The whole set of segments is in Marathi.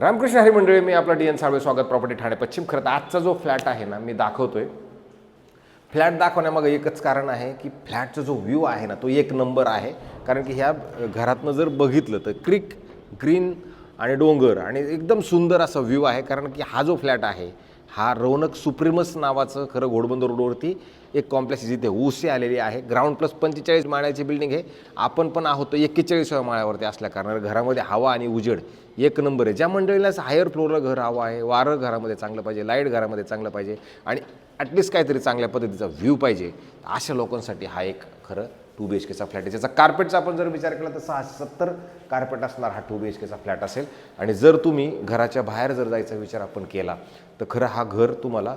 रामकृष्ण हरी मंडळी, मी आपला DN साळवे, स्वागत प्रॉपर्टी ठाणे पश्चिम. खरं तर आजचा जो फ्लॅट आहे ना, मी दाखवतोय. फ्लॅट दाखवण्यामागे एकच कारण आहे की फ्लॅटचा जो व्ह्यू आहे ना, तो एक नंबर आहे. कारण की ह्या घरातनं जर बघितलं तर क्रिक, ग्रीन आणि डोंगर आणि एकदम सुंदर असा व्ह्यू आहे. कारण की हा जो फ्लॅट आहे हा रौनक सुप्रीमस नावाचं खरं घोडबंदर रोडवरती एक कॉम्प्लेक्स जिथे ऊसी आलेली आहे. ग्राउंड प्लस 45 माळ्याची बिल्डिंग आहे. आपण पण आहोत 41व्या माळ्यावरती असल्या कारणाने घरामध्ये हवा आणि उजेड एक नंबर आहे. ज्या मंडळीला हायर फ्लोअरला घर हवं आहे, वारं घरामध्ये चांगलं पाहिजे, लाईट घरामध्ये चांगलं पाहिजे आणि ॲटलिस्ट काहीतरी चांगल्या पद्धतीचा व्ह्यू पाहिजे, अशा लोकांसाठी हा एक खरं 2 BHKचा फ्लॅट आहे. ज्याचा कार्पेटचा आपण जर विचार केला तर 670 कार्पेट असणार हा 2 BHKचा फ्लॅट असेल. आणि जर तुम्ही घराच्या बाहेर जर जायचा विचार आपण केला तर खरं हा घर तुम्हाला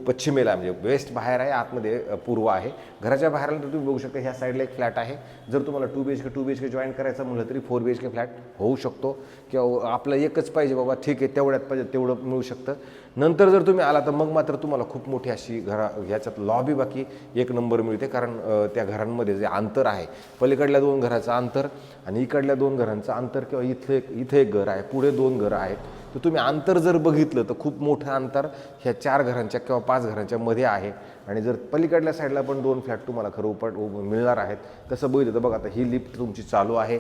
पश्चिमेला म्हणजे वेस्ट बाहेर आहे, आतमध्ये पूर्व आहे. घराच्या बाहेर तर तुम्ही बघू शकता ह्या साईडला एक फ्लॅट आहे. जर तुम्हाला 2 BHK जॉईन करायचं म्हटलं तरी 4 BHK फ्लॅट होऊ शकतो किंवा आपलं एकच पाहिजे बाबा ठीक आहे तेवढ्यात पाहिजे तेवढं मिळू शकतं. नंतर जर तुम्ही आला तर मग मात्र तुम्हाला खूप मोठी अशी ह्याच्यात लॉबी बाकी एक नंबर मिळते. कारण त्या घरांमध्ये जे अंतर आहे, पलीकडल्या 2 घराचं अंतर आणि इकडल्या 2 घरांचं अंतर किंवा इथे एक घर आहे, पुढे 2 घरं आहेत, तर तुम्ही अंतर जर बघितलं तर खूप मोठं अंतर ह्या 4 घरांच्या किंवा 5 घरांच्या मध्ये आहे. आणि जर पलीकडल्या साईडला पण 2 फ्लॅट तुम्हाला खरं मिळणार आहेत. तसं बघितलं तर बघा, आता ही लिफ्ट तुमची चालू आहे,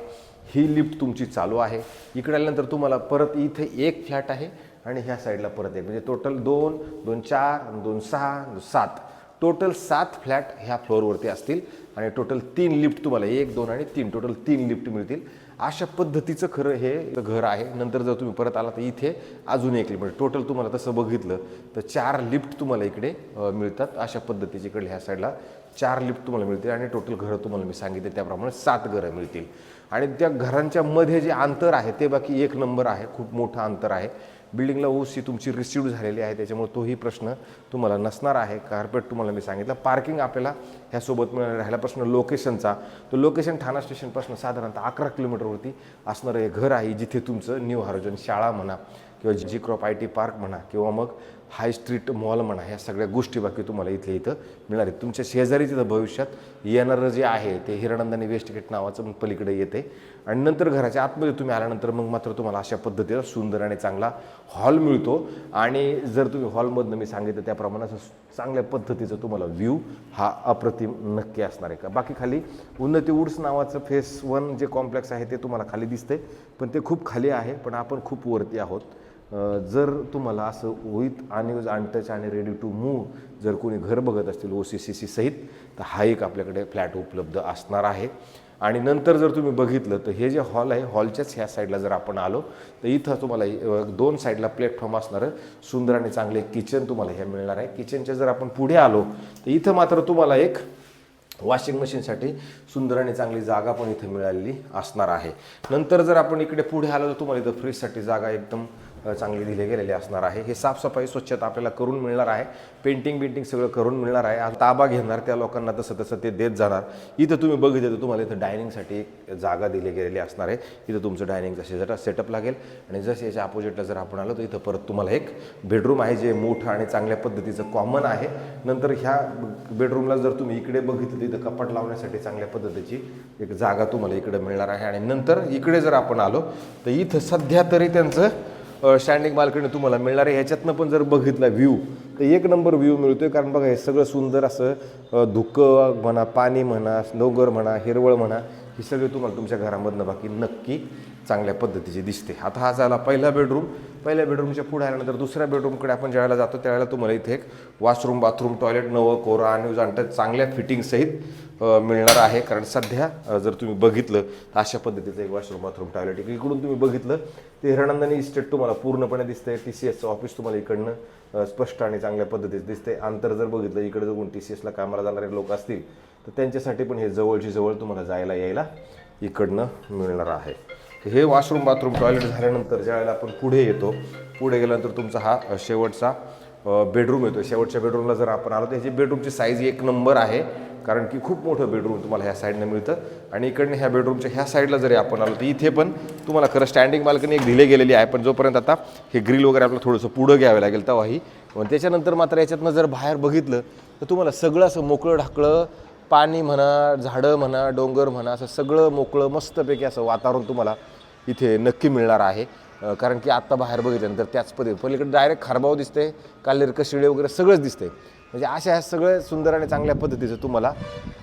ही लिफ्ट तुमची चालू आहे. इकडे आल्यानंतर तुम्हाला परत इथे एक फ्लॅट आहे आणि ह्या साईडला परत एक, म्हणजे टोटल 2, 2, 4, 2, 6, 7 टोटल 7 फ्लॅट ह्या फ्लोअरवरती असतील. आणि टोटल 3 लिफ्ट तुम्हाला 1, 2 आणि 3 टोटल 3 लिफ्ट मिळतील. अशा पद्धतीचं खरं हे घर आहे. नंतर जर तुम्ही परत आला तर इथे अजून एक लिफ्ट, म्हणजे टोटल तुम्हाला तसं बघितलं तर 4 लिफ्ट तुम्हाला इकडे मिळतात. अशा पद्धतीची इकडे ह्या साईडला 4 लिफ्ट तुम्हाला मिळतील आणि टोटल घरं तुम्हाला मी सांगितले त्याप्रमाणे 7 घरं मिळतील. आणि त्या घरांच्या मध्ये जे अंतर आहे ते बाकी एक नंबर आहे, खूप मोठं अंतर आहे. बिल्डिंगला ओसी तुमची रिसिव्ह झालेली आहे, त्याच्यामुळे तोही प्रश्न तुम्हाला नसणार आहे. कार्पेट तुम्हाला मी सांगितलं. पार्किंग आपल्याला ह्यासोबत राहिला प्रश्न लोकेशनचा, तो लोकेशन ठाणा स्टेशनपासून साधारणतः 11 किलोमीटरवरती असणारं हे घर आहे, जिथे तुमचं न्यू हॉरायझन शाळा म्हणा किंवा जी क्रॉप IT पार्क म्हणा किंवा मग हाय स्ट्रीट मॉल म्हणा, ह्या सगळ्या गोष्टी बाकी तुम्हाला इथं मिळणार आहेत. तुमच्या शेजारी तिथं भविष्यात येणारं जे आहे ते हिरानंदानी वेस्ट गेट नावाचं पलीकडे येते. आणि नंतर घराच्या आतमध्ये तुम्ही आल्यानंतर मग मात्र तुम्हाला अशा पद्धतीचा सुंदर आणि चांगला हॉल मिळतो. आणि जर तुम्ही हॉलमधनं मी सांगितलं त्याप्रमाणे चांगल्या पद्धतीचं तुम्हाला व्ह्यू हा अप्रतिम नक्की असणार आहे. का बाकी खाली उन्नती वुड्स नावाचं फेस 1 जे कॉम्प्लेक्स आहे ते तुम्हाला खाली दिसते, पण ते खूप खाली आहे, पण आपण खूप वरती आहोत. जर तुम्हाला असं विथ अनयूज अनटच आणि रेडी टू मूव्ह जर कोणी घर बघत असतील OCCC सहित, तर हा एक आपल्याकडे फ्लॅट उपलब्ध असणार आहे. आणि नंतर जर तुम्ही बघितलं तर हे जे हॉल आहे, हॉलच्याच ह्या साईडला जर आपण आलो तर इथं तुम्हाला 2 साईडला प्लॅटफॉर्म असणारं सुंदर आणि चांगले किचन तुम्हाला हे मिळणार आहे. किचनच्या जर आपण पुढे आलो तर इथं मात्र तुम्हाला एक वॉशिंग मशीनसाठी सुंदर आणि चांगली जागा पण इथे मिळालेली असणार आहे. नंतर जर आपण इकडे पुढे आलो तर तुम्हाला इथं फ्रीजसाठी जागा एकदम चांगली दिली गेलेली असणार आहे. हे साफसफाई स्वच्छता आपल्याला करून मिळणार आहे, पेंटिंग सगळं करून मिळणार आहे. ताबा घेणार त्या लोकांना तसं ते देत जाणार. इथं तुम्ही बघितलं तर तुम्हाला इथं डायनिंगसाठी एक जागा दिली गेलेली असणार आहे. इथं तुमचं डायनिंगचा सेटअप लागेल. आणि जसं याच्या अपोजिटला जर आपण आलो तर इथं परत तुम्हाला एक बेडरूम आहे जे मोठं आणि चांगल्या पद्धतीचं कॉमन आहे. नंतर ह्या बेडरूमला जर तुम्ही इकडे बघितलं तर इथं कपाट लावण्यासाठी चांगल्या पद्धतीची एक जागा तुम्हाला इकडे मिळणार आहे. आणि नंतर इकडे जर आपण आलो तर इथं सध्या तरी त्यांचं स्टँडिंग बाल्कनी तुम्हाला मिळणार आहे. ह्याच्यातनं पण जर बघितला व्ह्यू तर एक नंबर व्ह्यू मिळतोय. कारण बघा हे सगळं सुंदर असं धुकं म्हणा, पाणी म्हणा, डोंगर म्हणा, हिरवळ म्हणा, ही सगळी तुम्हाला तुमच्या घरामधनं बाकी नक्की चांगल्या पद्धतीची दिसते. आता हा झाला पहिला बेडरूम. पहिल्या बेडरूमच्या पुढे आल्यानंतर दुसऱ्या बेडरूमकडे आपण ज्यावेळेला जातो त्यावेळेला तुम्हाला इथे एक वॉशरूम, बाथरूम, टॉयलेट नवं कोरं आणि अंटर चांगल्या फिटिंगसहित मिळणार आहे. कारण सध्या जर तुम्ही बघितलं तर अशा पद्धतीचं एक वॉशरूम, बाथरूम, टॉयलेट इकडून तुम्ही बघितलं ते हिरानंदानी इस्टेट तुम्हाला पूर्णपणे दिसतंय. TCSचं ऑफिस तुम्हाला इकडनं स्पष्ट आणि चांगल्या पद्धतीचं दिसते. अंतर जर बघितलं इकडे जर TCSला कामाला जाणारे लोक असतील तर त्यांच्यासाठी पण हे जवळची जवळ तुम्हाला जायला यायला इकडनं मिळणार आहे. हे वॉशरूम, बाथरूम, टॉयलेट झाल्यानंतर ज्यावेळेला आपण पुढे येतो, पुढे गेल्यानंतर तुमचा हा शेवटचा बेडरूम येतो. शेवटच्या बेडरूमला जर आपण आलो तर ह्याची बेडरूमची साईज एक नंबर आहे. कारण की खूप मोठं बेडरूम तुम्हाला ह्या साईडनं मिळतं. आणि इकडनं ह्या बेडरूमच्या ह्या साईडला जरी आपण आलो तर इथे पण तुम्हाला खरं स्टँडिंग बाल्कनी एक दिली गेलेली आहे. पण जोपर्यंत आता हे ग्रिल वगैरे आपल्याला थोडंसं पुढं घ्यावं लागेल तेव्हाही. पण त्याच्यानंतर मात्र याच्यातनं जर बाहेर बघितलं तर तुम्हाला सगळं असं मोकळं ढाकळं पाणी म्हणा, झाडं म्हणा, डोंगर म्हणा, असं सगळं मोकळं मस्तपैकी असं वातावरण तुम्हाला इथे नक्की मिळणार आहे. कारण की आत्ता बाहेर बघितल्यानंतर त्याच पद्धती पलीकडे डायरेक्ट खारबाव दिसते, काल्हेर कशिळे वगैरे सगळंच दिसते. म्हणजे अशा ह्या सगळं सुंदर आणि चांगल्या पद्धतीचं तुम्हाला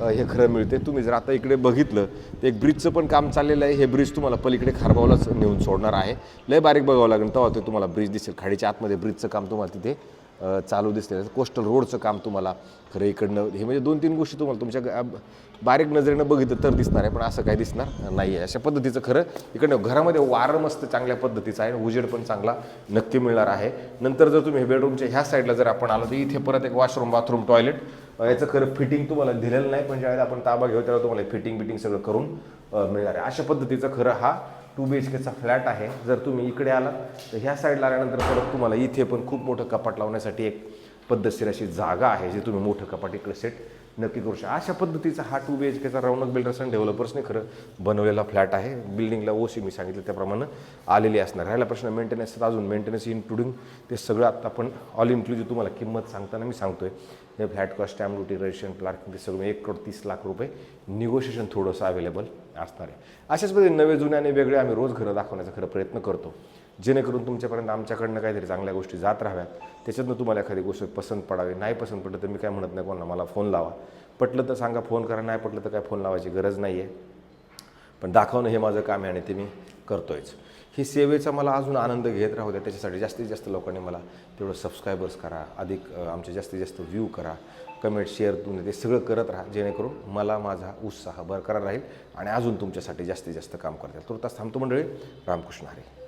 हे खरं मिळते. तुम्ही जर आता इकडे बघितलं तर एक ब्रिजचं पण काम चाललेलं आहे. हे ब्रिज तुम्हाला पलीकडे खारबावलाच नेऊन सोडणार आहे. लय बारीक बघावं लागेल तेव्हा ते तुम्हाला ब्रिज दिसेल. खाडीच्या आतमध्ये ब्रिजचं काम तुम्हाला तिथे चालू दिसते. कोस्टल रोडचं काम तुम्हाला खरं इकडनं हे म्हणजे 2-3 गोष्टी तुम्हाला तुमच्या बारीक नजरेनं बघितलं तर दिसणार आहे, पण असं काही दिसणार नाही आहे. अशा पद्धतीचं खरं इकडनं घरामध्ये वारं मस्त चांगल्या पद्धतीचं आहे, उजेड पण चांगला नक्की मिळणार आहे. नंतर जर तुम्ही बेडरूमच्या ह्या साईडला जर आपण आलो तर इथे परत एक वॉशरूम, बाथरूम, टॉयलेट याचं खरं फिटिंग तुम्हाला दिलेलं नाही, पण ज्यावेळेला आपण ताबा घेऊ त्यावेळेला तुम्हाला फिटिंग सगळं करून मिळणार आहे. अशा पद्धतीचं खरं हा 2 BHKचा फ्लॅट आहे. जर तुम्ही इकडे आलात तर ह्या साईडला आल्यानंतर परत तुम्हाला इथे पण खूप मोठं कपाट लावण्यासाठी एक पद्धतशीर अशी जागा आहे, जे तुम्ही मोठं कपाट इकडे सेट नक्की करू शकता. अशा पद्धतीचा हा 2 BHKचा रौनक बिल्डर्स अँड डेव्हलपर्सने खरं बनवलेला फ्लॅट आहे. बिल्डिंगला ओसी मी सांगितलं त्याप्रमाणे आलेली असणार. राहिला प्रश्न मेंटेनन्सचा, अजून मेंटेनन्स इन्क्लुडिंग ते सगळं आता आपण ऑल इन्क्लुजिव्ह तुम्हाला किंमत सांगताना मी सांगतोय. हे flat cost, stamp duty, registration, parking ते सगळं 1,30,00,000 रुपये. निगोशिएशन थोडंसं अवेलेबल असणार आहे. अशाच पद्धतीने नवे जुने आणि वेगळे आम्ही रोज घरं दाखवण्याचा खरं प्रयत्न करतो, जेणेकरून तुमच्यापर्यंत आमच्याकडनं काहीतरी चांगल्या गोष्टी जात राहाव्यात. त्याच्यातनं तुम्हाला एखादी गोष्ट पसंत पडावी. नाही पसंत पडलं तर मी काय म्हणत नाही कोणाला मला फोन लावा, पटलं तर सांगा फोन करा, नाही पटलं तर काय फोन लावायची गरज नाही आहे. पण दाखवणं हे माझं काम आहे आणि ते मी करतोयच. ही सेवेचा मला अजून आनंद घेत राहू द्या. त्याच्यासाठी जास्तीत जास्त लोकांनी मला तेवढं सबस्क्रायबर्स करा, अधिक आमचे जास्तीत जास्त व्ह्यू करा, कमेंट, शेअर तुम्ही ते सगळं करत राहा, जेणेकरून मला माझा उत्साह बरकरार राहील आणि अजून तुमच्यासाठी जास्तीत जास्त काम करता येईल. तुर्तास थांबतो मंडळी. रामकृष्ण हरी.